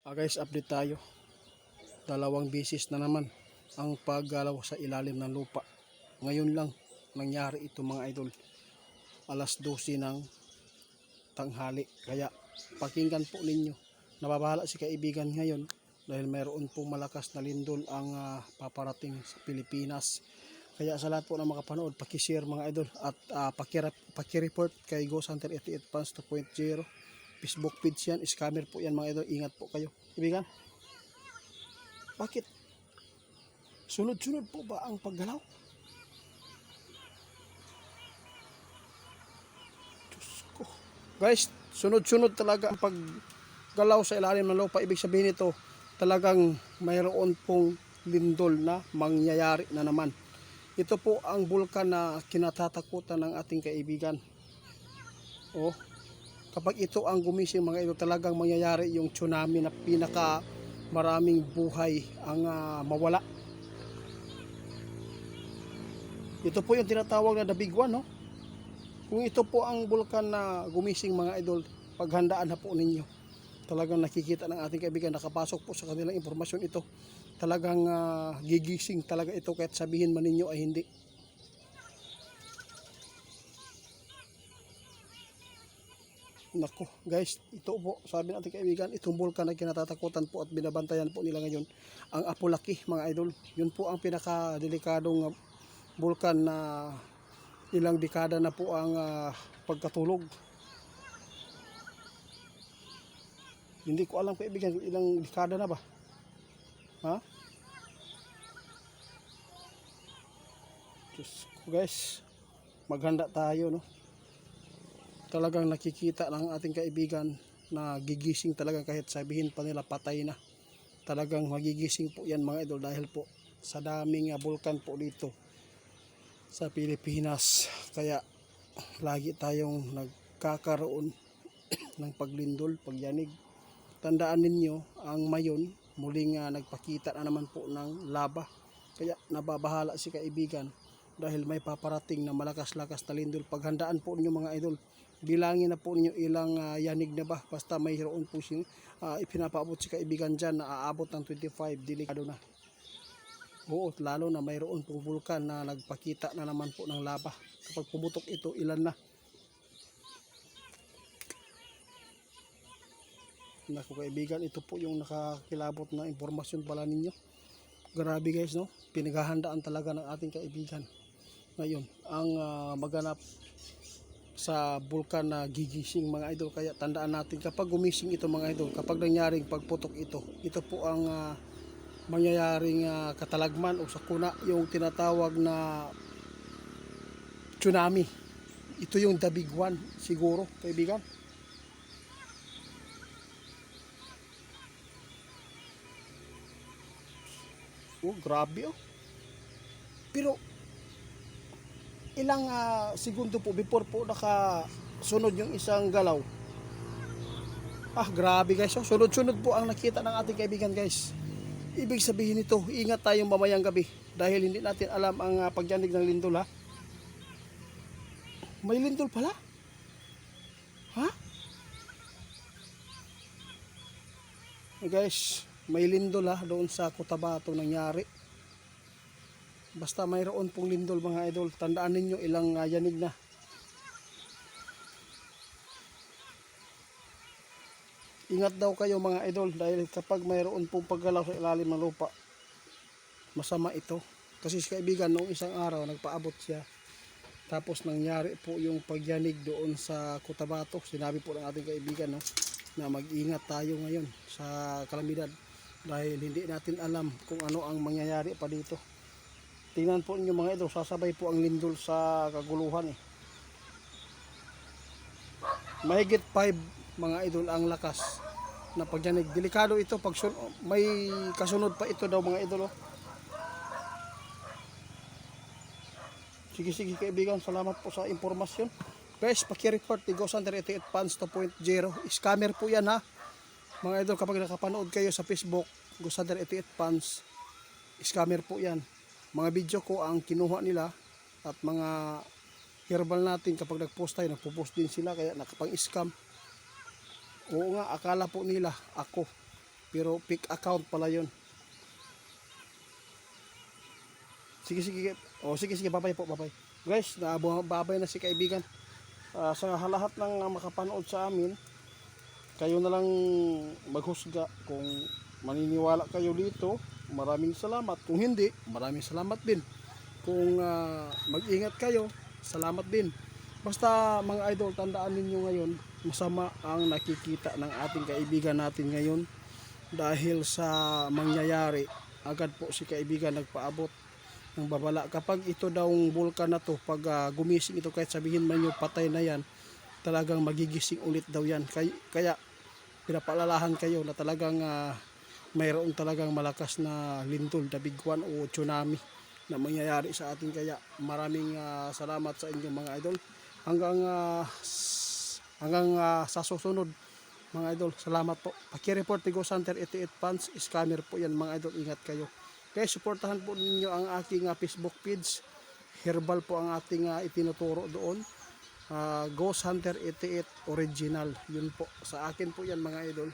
Guys, update tayo. Dalawang beses na naman ang paggalaw sa ilalim ng lupa. Ngayon lang nangyari ito mga idol. Alas 12 ng tanghali. Kaya pakinggan po ninyo. Nababahala si kaibigan ngayon dahil mayroon pong malakas na lindol ang paparating sa Pilipinas. Kaya sa lahat po na makapanood, pakishare mga idol at pakireport kay Ghost Hunter 88 Fans 2.0. Facebook page yan, scammer po yan mga idol, ingat po kayo. Ibigan, bakit? Sunod-sunod po ba ang paggalaw? Diyos ko. Guys, sunod-sunod talaga ang paggalaw sa ilalim ng lupa. Ibig sabihin ito, talagang mayroon pong lindol na mangyayari na naman. Ito po ang bulkan na kinatatakutan ng ating kaibigan. Oh, kapag ito ang gumising mga ito, talagang mangyayari yung tsunami na pinaka maraming buhay ang mawala. Ito po yung tinatawag na the big one, no? Kung ito po ang bulkan na gumising mga idol, paghandaan na po ninyo. Talagang nakikita ng ating kaibigan, nakapasok po sa kanilang impormasyon ito. Talagang gigising talaga ito kahit sabihin man ninyo ay hindi. Nako guys, ito po sabi ng ating kaibigan, itong bulkan na kinatatakutan po at binabantayan po nila ngayon, ang Apo-Laki mga idol. Yun po ang pinaka-delikadong bulkan na ilang dekada na po ang pagkatulog. Hindi ko alam kaibigan, ilang dekada na ba? Ha? Diyos ko guys, maghanda tayo, no? Talagang nakikita ng ating kaibigan na gigising talaga kahit sabihin pa nila patay na. Talagang magigising po yan mga idol dahil po sa daming bulkan po dito sa Pilipinas. Kaya lagi tayong nagkakaroon ng paglindol, pagyanig. Tandaan ninyo, ang Mayon muling nagpakita na naman po ng laba. Kaya nababahala si kaibigan dahil may paparating na malakas-lakas na lindol. Paghandaan po ninyo mga idol. Bilangin na po ninyo ilang yanig na ba. Basta mayroon po siyang ipinapaabot si kaibigan dyan na aabot ng 25. Delikado na. Oo, lalo na mayroon pong vulkan na nagpakita na naman po ng lava. Kapag pumutok ito, ilan na. Naku kaibigan, ito po yung nakakilabot na impormasyon pala ninyo. Grabe guys, no? Pinaghahandaan talaga ng ating kaibigan. Ngayon, ang maganap sa bulkan na gigising mga idol. Kaya tandaan natin kapag gumising ito mga idol, kapag nangyaring pagputok ito, ito po ang mangyayaring katalagman o sakuna, yung tinatawag na tsunami. Ito yung the big one siguro kaibigan. Oh, grabe oh. Pero ilang segundo po before po nakasunod yung isang galaw. Grabe guys, oh. Sunod-sunod po ang nakita ng ating kaibigan guys. Ibig sabihin nito, ingat tayong mamayang gabi dahil hindi natin alam ang pagyanig ng lindol ha. May lindol pala? Ha? Guys, may lindol ha doon sa Cotabato nangyari. Basta mayroon pong lindol mga idol, tandaan ninyo ilang yanig na. Ingat daw kayo mga idol dahil kapag mayroon pong paggalaw sa ilalim ng lupa, masama ito. Kasi si kaibigan noong isang araw nagpaabot siya. Tapos nangyari po yung pagyanig doon sa Cotabato. Sinabi po ng ating kaibigan, no, na mag-ingat tayo ngayon sa kalamidad dahil hindi natin alam kung ano ang mangyayari pa dito. Tingnan po niyo mga idol, sasabay po ang lindol sa kaguluhan eh. Mahigit 5 mga idol ang lakas na pagyanig. Delikado ito pag may kasunod pa ito daw mga idol. Sige kaibigan, salamat po sa impormasyon. Guys, paki-report ni Ghost Hunter 88 Fans 2.0. Scammer po yan ha. Mga idol, kapag nakapanood kayo sa Facebook, Ghost Hunter 88 Fans, scammer po yan. Mga video ko ang kinuha nila at mga herbal natin kapag nagpost tayo, nagpo-post din sila kaya nakapang-scam. Oo nga, akala po nila ako. pero fake account pala yun. Sige, sige. O, sige, sige. Babay po, babay. Guys, babay na si kaibigan. Sa lahat ng makapanood sa amin, kayo na lang maghusga kung maniniwala kayo dito. Maraming salamat. Kung hindi, maraming salamat din. Kung mag-ingat kayo, salamat din. Basta mga idol, tandaan ninyo ngayon, masama ang nakikita ng ating kaibigan natin ngayon. Dahil sa mangyayari, agad po si kaibigan nagpaabot ng babala. Kapag ito daw bulkan na to, pag gumising ito, kahit sabihin man nyo patay na yan, talagang magigising ulit daw yan. Kaya pinapaalalahan kayo na talagang mayroon talagang malakas na lindol, dabiguan o tsunami na mangyayari sa atin. Kaya maraming salamat sa inyong mga idol. Hanggang sa susunod mga idol. Salamat po. Paki-report ni Ghost Hunter 88 fans, scammer po yan mga idol. Ingat kayo. Kaya suportahan po ninyo ang aking Facebook page. Herbal po ang ating itinuturo doon. Ghost Hunter 88 original. Yun po. Sa akin po yan mga idol.